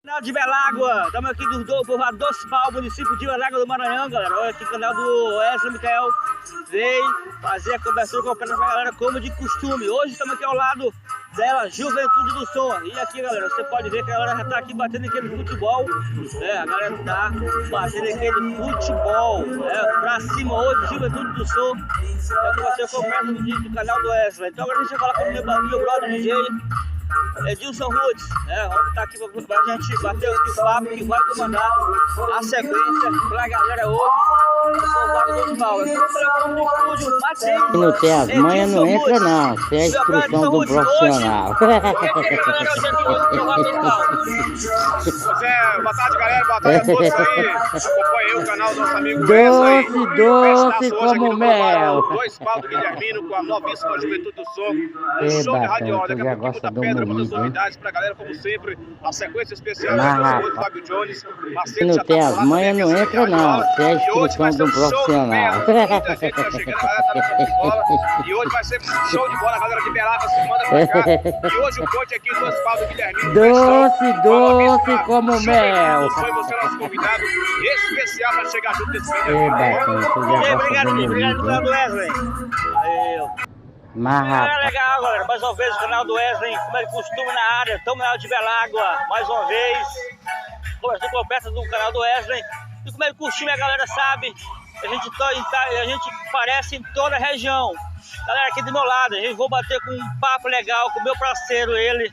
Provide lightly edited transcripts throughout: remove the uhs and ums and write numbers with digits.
Canal de Belágua, estamos aqui do povoado Doce Pau, município de Belágua do Maranhão, galera. Olha aqui o canal do Wesley Micael veio fazer a cobertura com a galera como de costume. Hoje estamos aqui ao lado dela, Juventude do Som. E aqui, galera, você pode ver que a galera já está aqui batendo aquele futebol. A galera está batendo aquele futebol. Pra cima hoje, Juventude do Som. É o que você acompanha do canal do Wesley. Então agora a gente vai falar com o meu brother DJ. Edilson Roots, vamos estar aqui pra gente bater aqui o papo que vai comandar a sequência pra galera hoje. Se não tem as manhas, não entra não. Isso é a instrução do profissional. Boa tarde, galera. Boa tarde a todos aí. Acompanhei o canal do nosso amigo Doce como mel. Dois Pau do Guilhermino com a novíssima Juventude do Som. Show de radiola. Daqui a pouquinho muita pedra, muitas novidades pra galera, como sempre. A sequência especial do Fábio Jones. Se não tem as manhas, não entra não. Isso é a instrução do profissional. Muita gente vai chegando, a galera tá no campo de bola. E hoje vai ser show de bola, a galera de Belágua se manda pra cá. E hoje o coach aqui do Doce Pau do Guilhermino. Doce como mel. Foi você nosso convidado especial pra chegar junto desse vídeo. Obrigado pelo canal do Wesley. Valeu. Legal, galera. Mais uma vez o canal do Wesley, como ele costuma na área. Estamos na área de Belágua, mais uma vez. Conversando com peças do canal do Wesley. E como ele costuma, a galera sabe, a gente aparece em toda a região. Galera, aqui do meu lado, a gente vou bater com um papo legal com o meu parceiro, ele,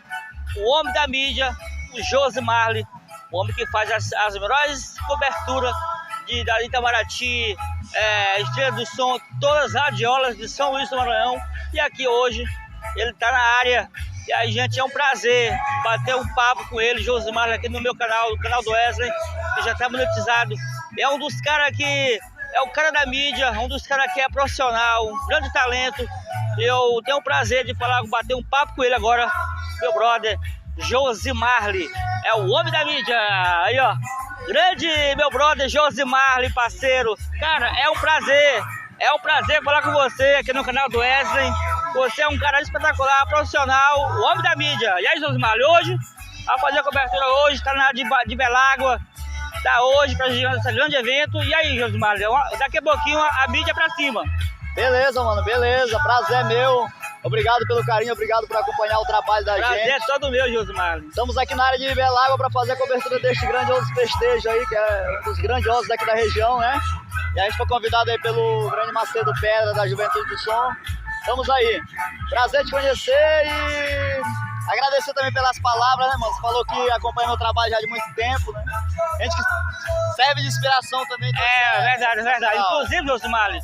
o homem da mídia, o Josi Marley, o homem que faz as melhores coberturas da Itamaraty, Estrela do Som, todas as radiolas de São Luís do Maranhão. E aqui hoje ele está na área. E aí, gente, é um prazer bater um papo com ele, Josi Marley, aqui no meu canal, no canal do Wesley, que já está monetizado. É um dos caras que é o cara da mídia, um dos caras que é profissional, um grande talento. Eu tenho o prazer de bater um papo com ele agora, meu brother, Josi Marley. É o homem da mídia. Aí, ó, grande meu brother, Josi Marley, parceiro. Cara, é um prazer falar com você aqui no canal do Wesley. Você é um cara espetacular, profissional, o homem da mídia. E aí, Josi Marley, hoje, a fazer a cobertura hoje, tá na área de Belágua, tá hoje pra esse grande evento. E aí, Josi Marley, daqui a pouquinho a mídia pra cima. Beleza, mano, beleza, prazer meu. Obrigado pelo carinho, obrigado por acompanhar o trabalho da gente. Prazer é todo meu, Josi Marley. Estamos aqui na área de Belágua para fazer a cobertura deste grandioso festejo aí, que é um dos grandiosos daqui da região, né? E a gente foi convidado aí pelo grande Macedo Pedra, da Juventude do Som. Estamos aí. Prazer te conhecer e agradecer também pelas palavras, né, mano? Você falou que acompanha meu trabalho já de muito tempo, né? Gente que serve de inspiração também. Verdade. Inclusive, Josi Marley,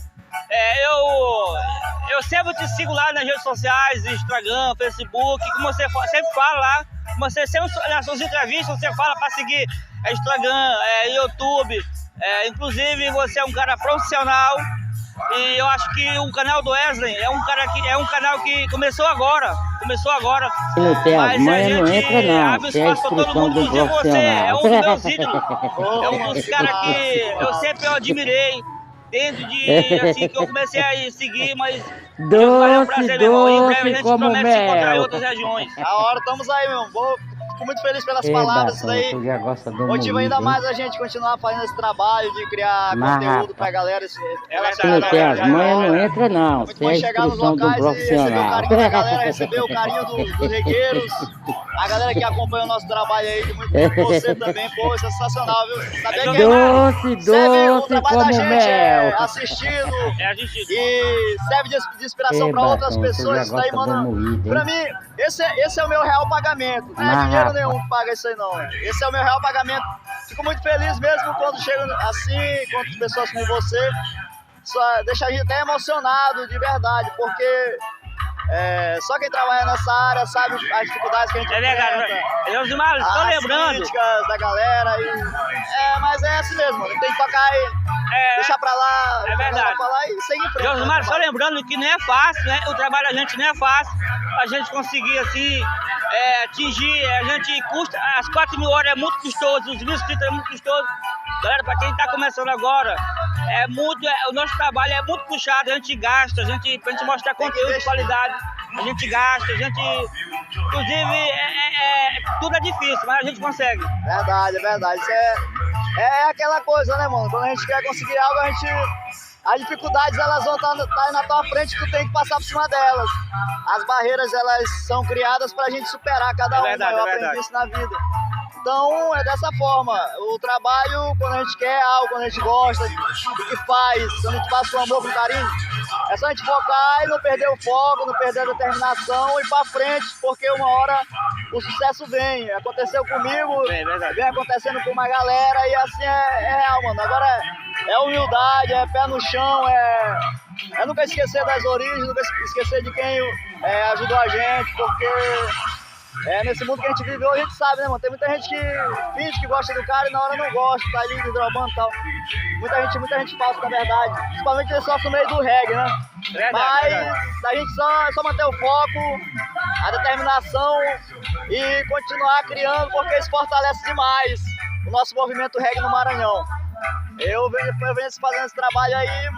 eu sempre te sigo lá nas redes sociais, Instagram, Facebook, como você sempre fala lá, você sempre nas suas entrevistas você fala para seguir Instagram, YouTube, inclusive você é um cara profissional e eu acho que o canal do Wesley é um canal que começou agora. Se não tem as manhas, não entra não. Isso é a instrução do profissional. Você é um dos meus ídolos, é um dos caras que eu sempre admirei. Desde assim que eu comecei a seguir, mas doce como mel. Encontrar em outras regiões. A hora, estamos aí, meu. Fico muito feliz pelas palavras, isso daí motiva ainda mais a gente continuar fazendo esse trabalho de criar conteúdo pra galera. Se não tem as manhas, não entra não. Isso é a instrução do profissional. Receber o carinho da galera, receber o carinho dos regueiros, a galera que acompanha o nosso trabalho aí, de muito você também, pô, sensacional, viu? Saber que doce como mel. Assistindo e serve de inspiração pra outras pessoas. Isso daí, mano, pra mim, esse é o meu real pagamento. Não é dinheiro nenhum que paga isso aí, não. Esse é o meu real pagamento. Fico muito feliz mesmo quando chego assim, com pessoas como você. Só deixa a gente até emocionado, de verdade, porque só quem trabalha nessa área sabe as dificuldades que a gente enfrenta. Josi Marley, tô lembrando. As críticas da galera. Mas é assim mesmo, tem que tocar aí, deixar pra lá, pra lá e seguir em frente. Josi Marley, só lembrando que não é fácil, né? O trabalho da gente não é fácil. A gente conseguir assim, atingir, a gente custa, as 4.000 horas é muito custoso, os 1.000 inscritos é muito custoso. Galera, para quem está começando agora, o nosso trabalho é muito puxado, a gente gasta, pra gente mostrar conteúdo de qualidade. a gente gasta, a gente... Inclusive, tudo é difícil, mas a gente consegue. Verdade, é verdade. Isso é aquela coisa, né, mano? Quando a gente quer conseguir algo, as dificuldades, elas vão estar na tua frente, tu tem que passar por cima delas. As barreiras, elas são criadas pra gente superar cada uma. Eu aprendi isso na vida. Então, é dessa forma. O trabalho, quando a gente quer algo, quando a gente gosta, que faz, quando a gente faz com amor, com carinho, é só a gente focar e não perder o foco, não perder a determinação e ir pra frente, porque uma hora o sucesso vem. Aconteceu comigo, vem acontecendo com uma galera e assim é real, mano. Agora é humildade, é pé no chão, é nunca esquecer das origens, nunca esquecer de quem ajudou a gente, porque nesse mundo que a gente vive hoje, a gente sabe, né, mano? Tem muita gente que finge que gosta do cara e na hora não gosta, tá ali hidrobando e tal. Muita gente falsa, na verdade. Principalmente só no meio do reggae, né? Mas a gente só manter o foco, a determinação e continuar criando, porque isso fortalece demais o nosso movimento reggae no Maranhão. Eu venho fazendo esse trabalho aí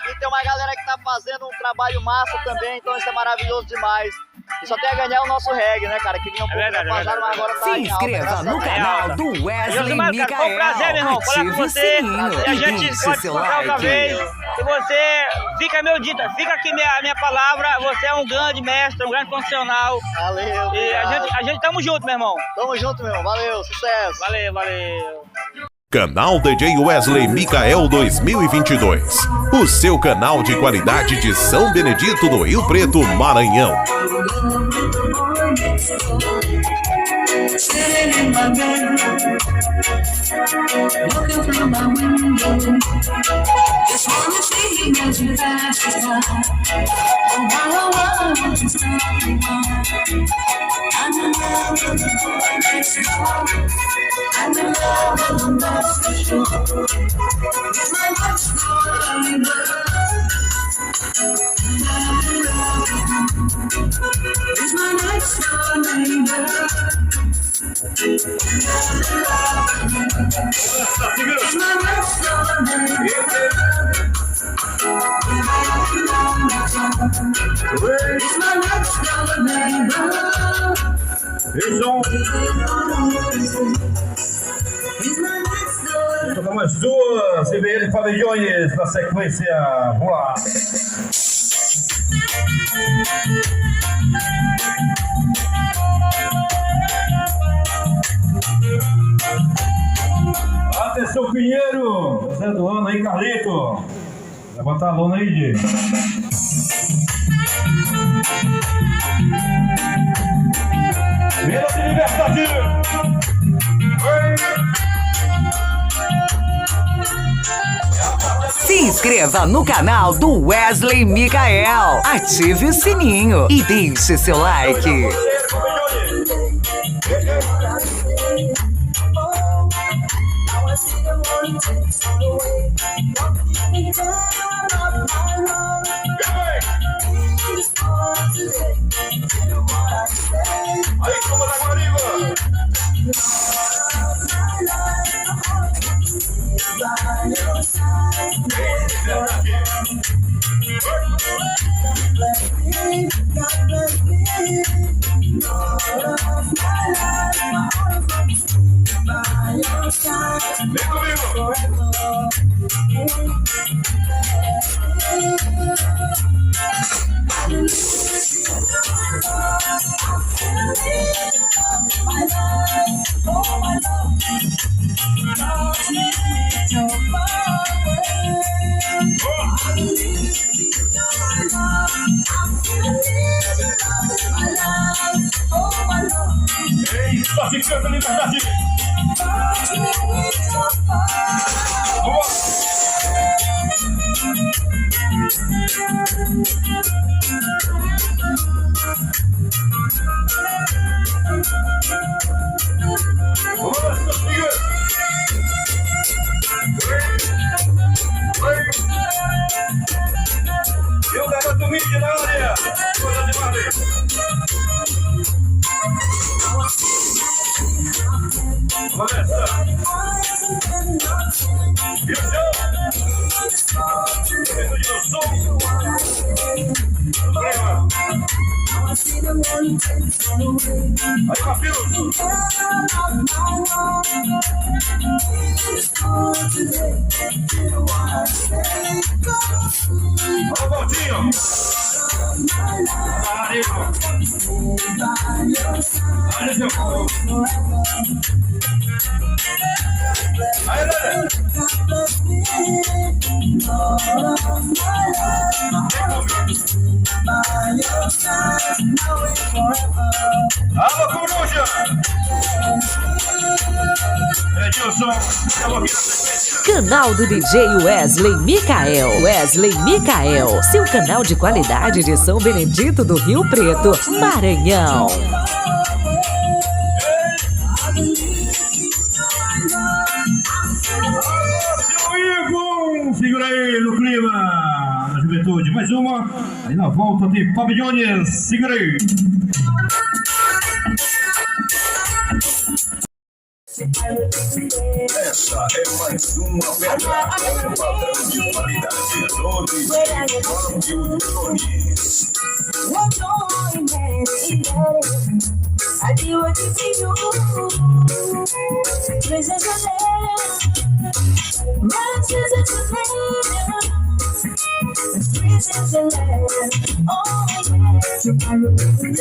e tem uma galera que tá fazendo um trabalho massa também, então isso é maravilhoso demais. E só tem a ganhar o nosso reggae, né, cara? Que vinha um pouco passado, mas agora tá Se inscreva no canal do Wesley Micael. Foi um prazer, meu irmão, falar com você. E a gente pode trocar outra vez. E você fica aqui minha palavra. Você é um grande mestre, um grande profissional. Valeu. E a gente tamo junto, meu irmão. Tamo junto, meu irmão. Valeu, sucesso. Valeu. Canal DJ Wesley Micael 2022. O seu canal de qualidade de São Benedito do Rio Preto, Maranhão. Tocamos duas CBL pavilhões na sequência. Vamos lá. Atenção, Pinheiro. Zé do ano aí, Carlito. Levanta a lona aí, Di. Vila de Liberdade. Se inscreva no canal do Wesley Micael. Ative o sininho e deixe seu like. Aí, como na Guariba. Vem comigo. Ei, traficante Liberdade. E o garoto mídia na área. Coisa de Marley. Começa. E o show. Dentro de som. Problema. Aí, Matheus. Alô, Valdinho. Aí, seu povo. Aí, Lelê. Alô, Coruja! Edilson, Canal do DJ Wesley Micael. Wesley Micael, seu canal de qualidade de São Benedito do Rio Preto, Maranhão. Segura aí no clima da juventude. Mais uma. Aí na volta tem Fábio Jones. Segura aí. Essa é mais uma pedra padrão de qualidade do DJ Fábio Jones.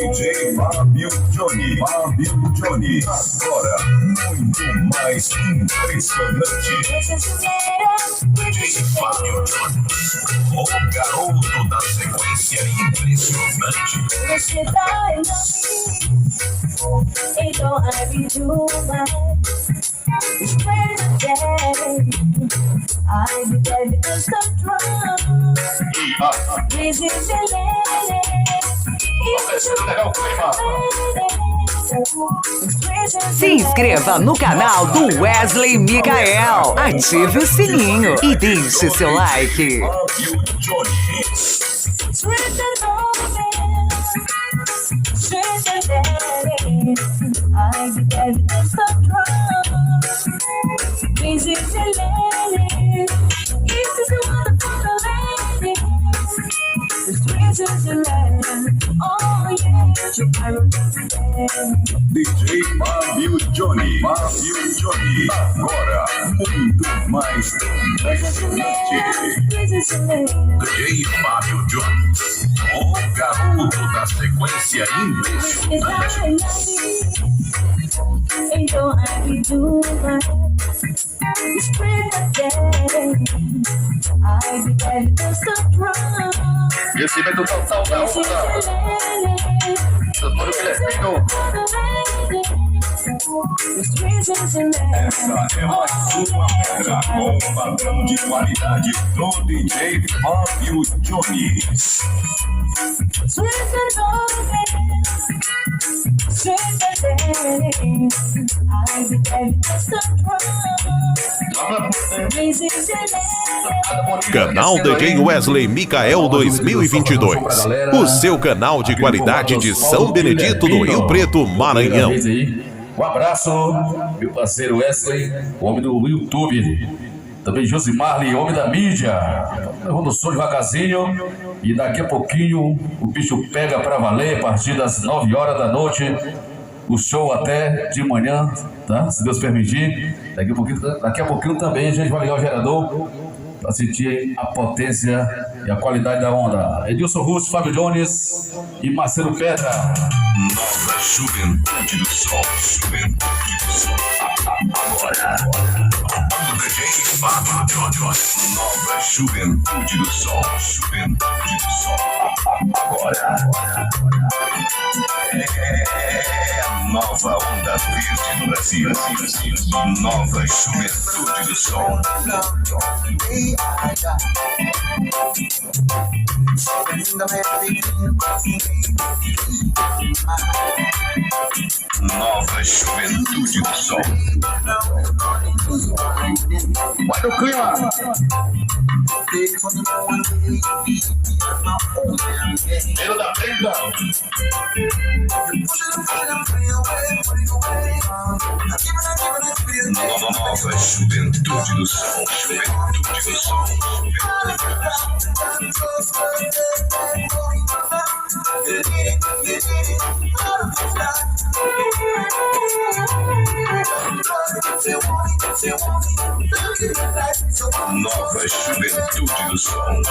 DJ Fábio Jones. Fábio Jones. Agora muito mais impressionante. DJ Fábio Jones. O garoto da sequência impressionante. Você tá em mim, então I read you back. It's pretty day. I be ready to stop wrong. This is the lady. Se inscreva no canal do Wesley Micael. Ative o sininho e deixe seu like. DJ Fábio Jones. Fábio Jones. Agora muito mais impressionante. DJ Fábio Jones. O garoto da sequência impressionante. Então I do right. It's pretty day. I be ready to stop wrong. Recebendo total da onda. Doutor Guilhermino. Essa é mais uma pedra com padrão de qualidade do DJ Fábio Jones. Canal DJ Wesley Micael 2022. O seu canal de qualidade de São Benedito do Rio Preto, Maranhão. Um abraço, meu parceiro Wesley, homem do YouTube. Também Josimarli, homem da mídia. Levando o som devagarzinho. E daqui a pouquinho o bicho pega pra valer, a partir das 9 horas da noite. O show até de manhã, tá? Se Deus permitir. Daqui a pouquinho também a gente vai ligar o gerador para sentir a potência e a qualidade da onda. Edilson Russo, Fábio Jones e Marcelo Pedra. Nova juventude do sol. Juventude do sol. Agora. O DJ Fábio Jones. Nova juventude do sol. Juventude do sol. Agora. É a nova onda verde do Brasil. Nova juventude do sol. Nova juventude do sol. Vai no clima. Medo da prenda. Nova juventude do sol. Juventude do sol. Nova Juventude do Som.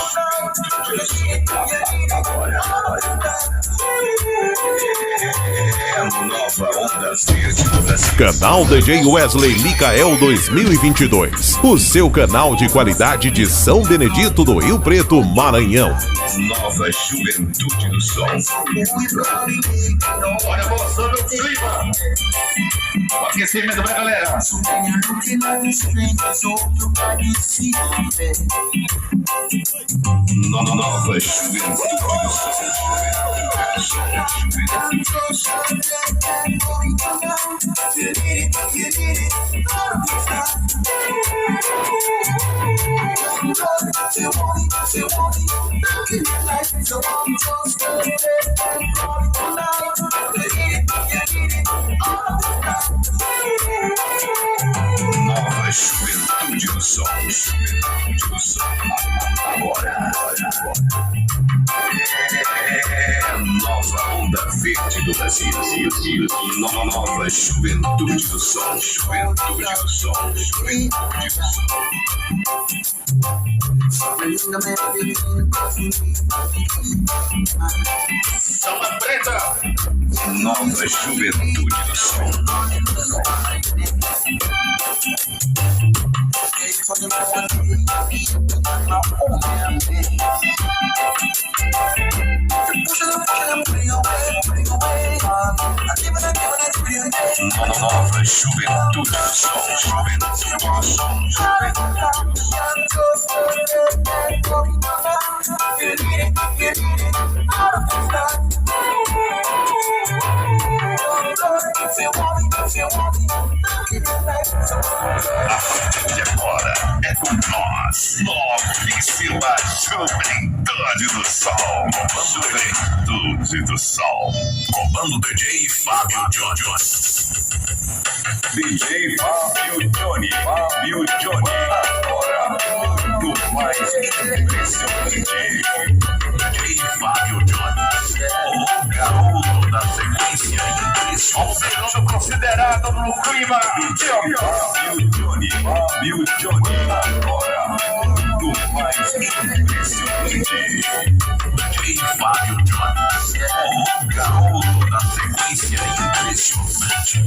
Nova Onda Verde do Brasil. Canal DJ Wesley Micael 2022. O seu canal de qualidade de São Benedito do Rio Preto, Maranhão. Nova Juventude do Som. Olha a emoção do clima. O aquecimento pra galera. Nova Juventude do Som. Nova Juventude do Som. Agora. Nova Onda Verde do Brasil. Nova Juventude do Som. Juventude do Som. Juventude do Som. Samba Preta. Nova Juventude do Som. Nova Juventude do Som. Juventude do Som. E agora é com nós, novíssima Juventude do Sol. Juventude do Sol. Comando DJ Fábio Johnny. DJ Fábio Johnny. Agora, do mais impressionante. DJ Fábio Johnny. O garoto da sequência impressionante. Considerado no clima. DJ Fábio Johnny. Agora, do mais impressionante. DJ Fábio Johnny. O garoto da sequência impressionante.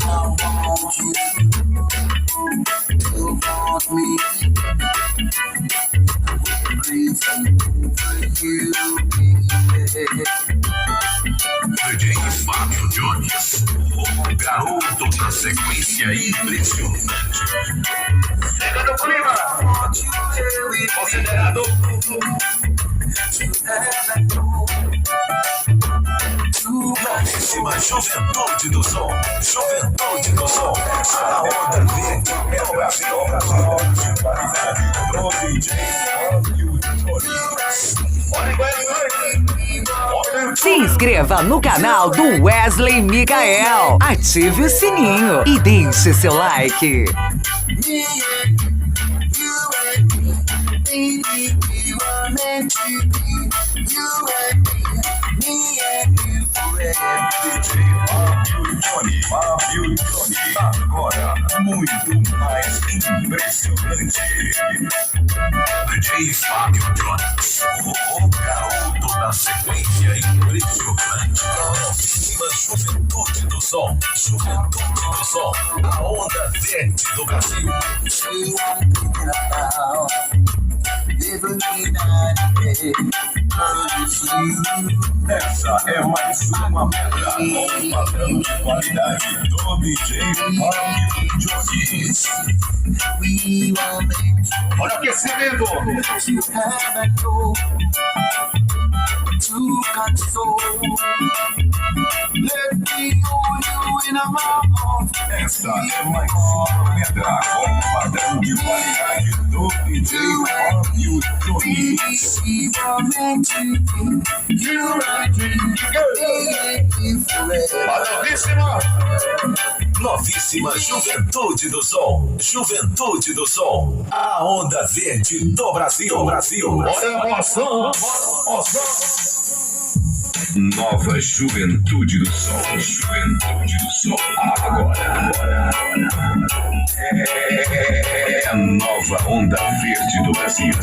DJ Fábio Johnny, o garoto da sequência impressionante. Chega do clima. Considerado. Novíssima Juventude do Som. Juventude do Som. A onda verde é o Brasil. Se inscreva no canal do Wesley Micael. Ative o sininho e deixe seu like. Fábio Johnny, agora muito mais impressionante. DJ Fábio Johnny, o garoto da sequência impressionante. Novíssima Juventude do Som. Juventude do Som, a onda verde do Brasil. Essa é mais uma pedra com padrão de qualidade do DJ Fábio Johnny. Olha o aquecimento. Essa é mais uma pedra com padrão de qualidade do DJ Fábio Johnny. Novíssima Juventude do Som. Juventude do Som. A onda verde do Brasil. Olha a emoção. Nova Juventude do Sol. Juventude do Sol. Agora. É a nova onda verde do Brasil.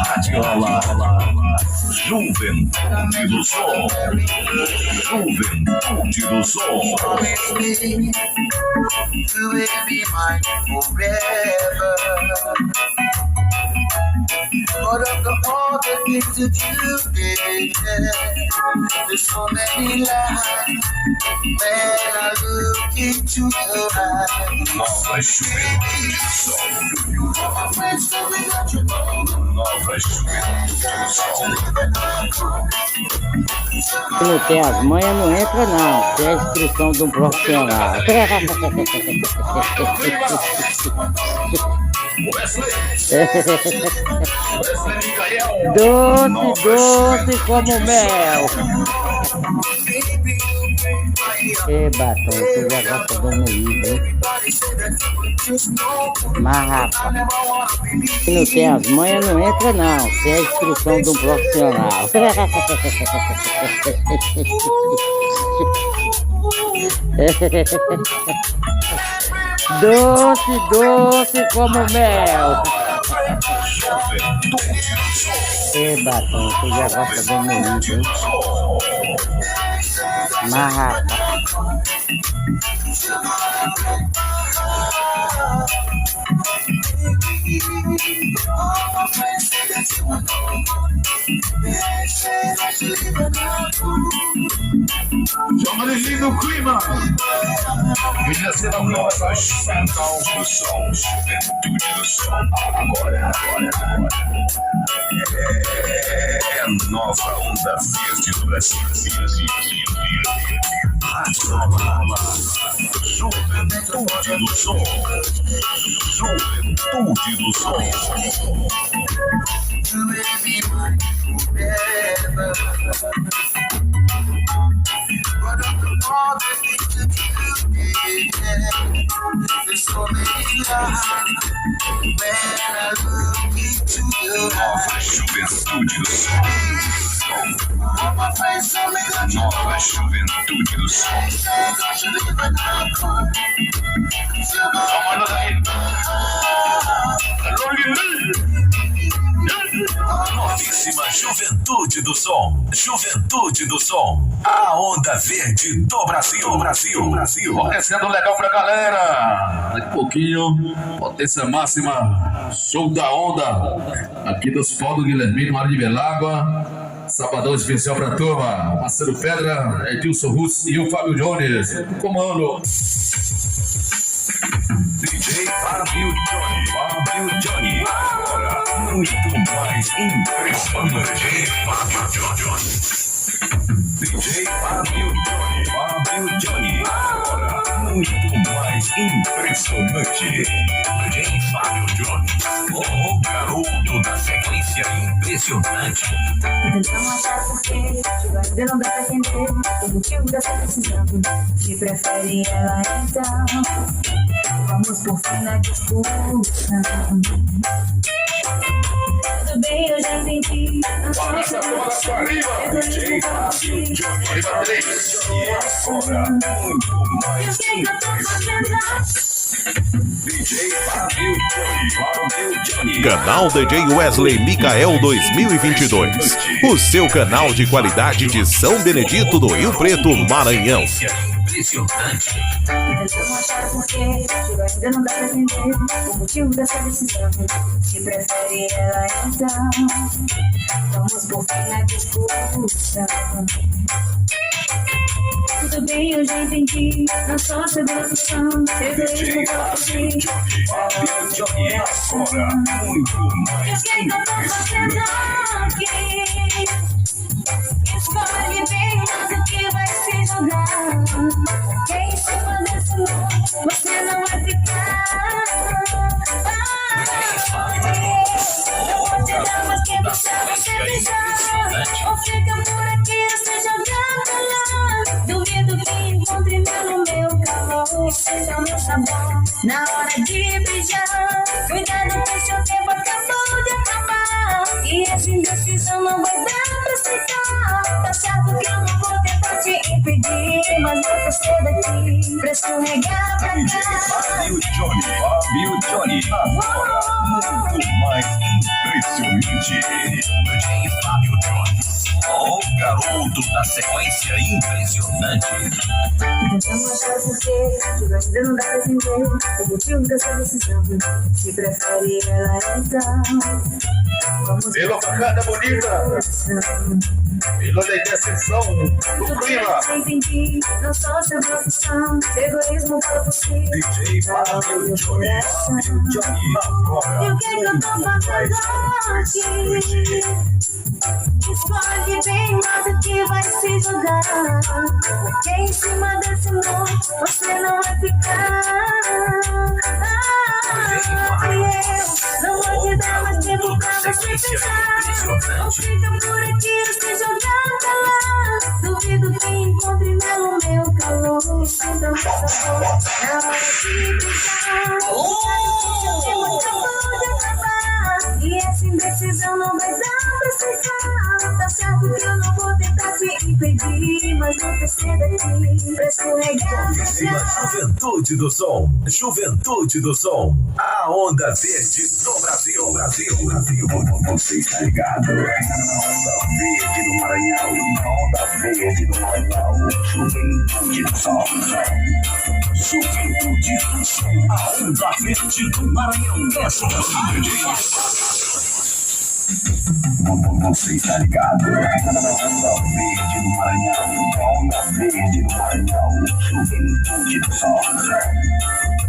Radiola. Juventude do Sol. Juventude do Sol. You will be mine forever. But after all the things that you did, there's so many lies. When I look into your eyes, Nova Juventude do Sol. my friends tell me that you know. Nova Juventude do Sol. Se não tem as manhas, não entra não. Tem a inscrição de um profissional. Doce como mel. Batom, tu já gosta do moído, hein? Mas rapaz, se não tem as manhas, não entra não. Tem a inscrição de um profissional. Doce como mel. Batom, tu já gosta do moído, hein? Mas rapaz, Chama de lindo clima. Venha ser a nossa Juventude do Sol. Juventude do Sol. Agora. É a nova onda verde do Brasil. Radiola. Juventude do Sol. Juventude do Sol. You will be mine forever. But after all the things that you did, there's so many lies. When I look into your Nova eyes, Juventude do Sol. all my friends tell me that you Nova Juventude do Sol. say that you live in a cool. Novíssima Juventude do Som. Juventude do Som. A onda verde do Brasil. Acontecendo legal pra galera. Daqui a pouquinho, potência máxima, show da onda. Aqui dos Pau do Guilhermino, Mário de Belágua. Sabadão especial pra turma. Marcelo Pedra, Edilson Russo e o Fábio Jones. No comando. DJ Fábio Johnny. Agora, muito mais impressionante. DJ Fábio Johnny. Agora, muito mais impressionante. DJ Fábio Johnny. O garoto da sequência impressionante. Tentamos achar por quê, ainda não dá pra entender o motivo dessa decisão. Se prefere ela então, vamos por fim na discussão. Tudo bem, eu já entendi. Bora essa bola pra arriba. DJ Fábio Johnny. Agora, muito mais impressionante. DJ Fábio Johnny. Canal DJ Wesley Micael 2022. O seu canal de qualidade de São Benedito do Rio Preto, Maranhão. Impressionante. Tentamos achar por quê, ainda não dá pra entender o motivo dessa decisão. Se prefere ela então, vamos por fim na discussão. Tudo bem, eu já entendi. Não só sobre a opção. DJ Fábio Johnny. Agora, muito mais impressionante. Escolhe bem o que vai se jogar. Quem se fazer isso, você não vai ficar. Eu vou te dar mais que você vai se beijar. Ou fica por aqui, você jogando lá. Duvido que encontre no meu calor. Seja o meu sabor na hora de beijar. Cuidado que seu tempo acabou de acabar. E essa indecisão não vai dar pra aceitar. Johnny, agora muito mais impressionante. DJ Fábio Johnny, o garoto da sequência impressionante. Tentamos achar porquê, que ainda não dá pra entender o motivo dessa decisão. Se prefere ela então, vamos Pela facada bonita, pela decisão do clima. entendi, não sou seu profissão, egoísmo fala por si. DJ Fábio Johnny, E o que eu tô fazendo aqui? Escolhe bem mais o que vai se jogar, porque em cima desse muro você não vai ficar. E eu não vou te dar mais tempo pra você pensar. Não fica por aqui, se jogar pra lá. Duvido que encontre no meu calor. Sinta o meu sabor na hora de brincar. Eu tenho muito amor de acabar, e essa indecisão não vai dar pra explicar. Tá certo que eu não vou tentar te impedir, mas você ser daqui pra escorregar. Juventude do Som, Juventude do Som, a onda verde do Brasil, Brasil. Você está ligado? Onda verde do Maranhão, onda verde do Maranhão, Juventude do Som. Juventude do Som, a onda verde do Maranhão. Você está ligado? Onda verde do Maranhão, onda verde do Maranhão, Juventude do Som.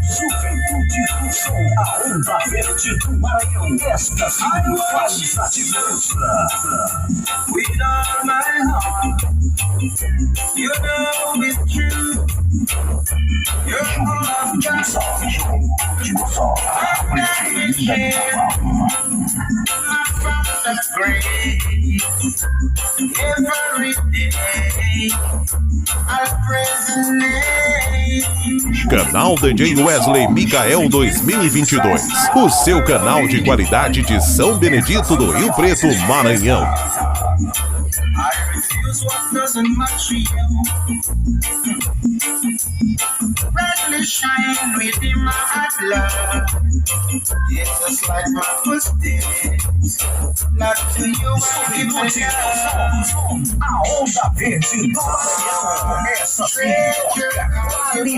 Juventude do Som, a onda verde do Maranhão. Esta sim faz a diferença. With all my heart, you know it's true. You're all I've got. Juventude do Som, a preferida do Pavão. That's great. Every day I praise the name. Canal DJ Wesley Micael 2022. O seu canal de qualidade de São Benedito do Rio Preto, Maranhão. I refuse what doesn't match you. Brightly shine within my heart, love. It's just like my footsteps. Not to you, I give my love. A onda verde do Maranhão. Essa sim é qualidade. You're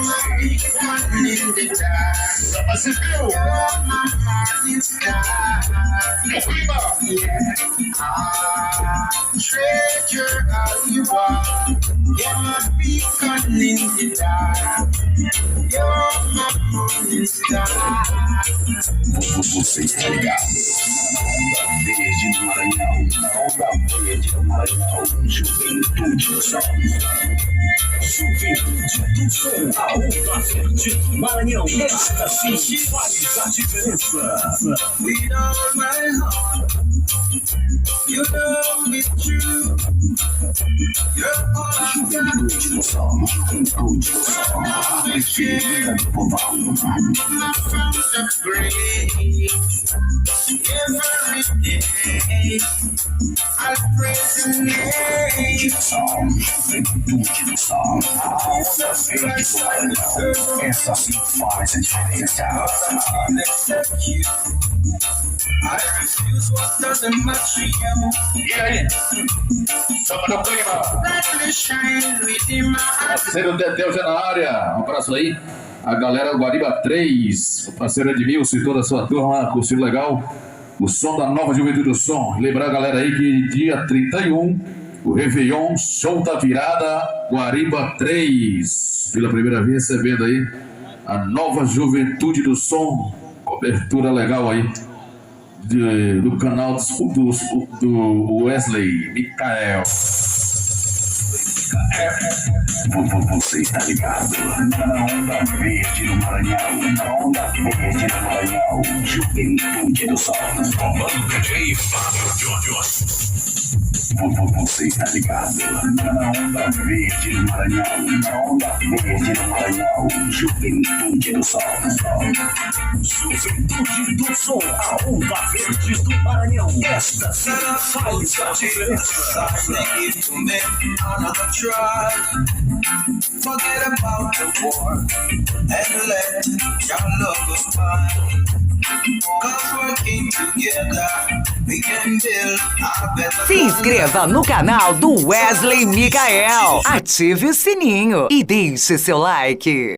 my sun in the dark. Mas se viu? You're my morning star. Treasure all you are. You're my beacon in the dark. You're my morning star. Você está ligado? Onda verde do Maranhão, onda verde do Maranhão, Juventude do Som. Juventude do Som, a onda verde do Maranhão. Esta sim faz a diferença. With all my heart, you know it's true. You're all I've got. Juventude do Som, Juventude do Som, a preferida do povão. My fountain of grace, every day I praise the name. Juventude do Som, a onda verde do Maranhão. Essa sim faz a diferença. I refuse what doesn't match you. E aí? Samba no clima. Brightly shine within my heart. Parceiro Tetel já na área. Um abraço aí. A galera do Guariba 3. O parceiro Edmilson e toda a sua turma. Curtindo legal. O som da nova Juventude do Som. Lembrar a galera aí que dia 31, o Réveillon, show da virada, Guariba 3. Pela primeira vez recebendo aí a nova Juventude do Som. Cobertura legal aí. Do canal do Wesley Micael. Você está ligado? Na onda verde do Maranhão, na onda verde do Maranhão, Juventude do Som. Comando DJ Fábio Johnny. Você está ligado? Na onda verde do Maranhão, na onda verde do Maranhão, Juventude do Som. Juventude do Som, a onda verde do Maranhão. Esta sim faz a diferença. Forget about the war and let your love abide. Cause working together, we can build a better. Se inscreva no canal do Wesley Micael, ative o sininho e deixe seu like.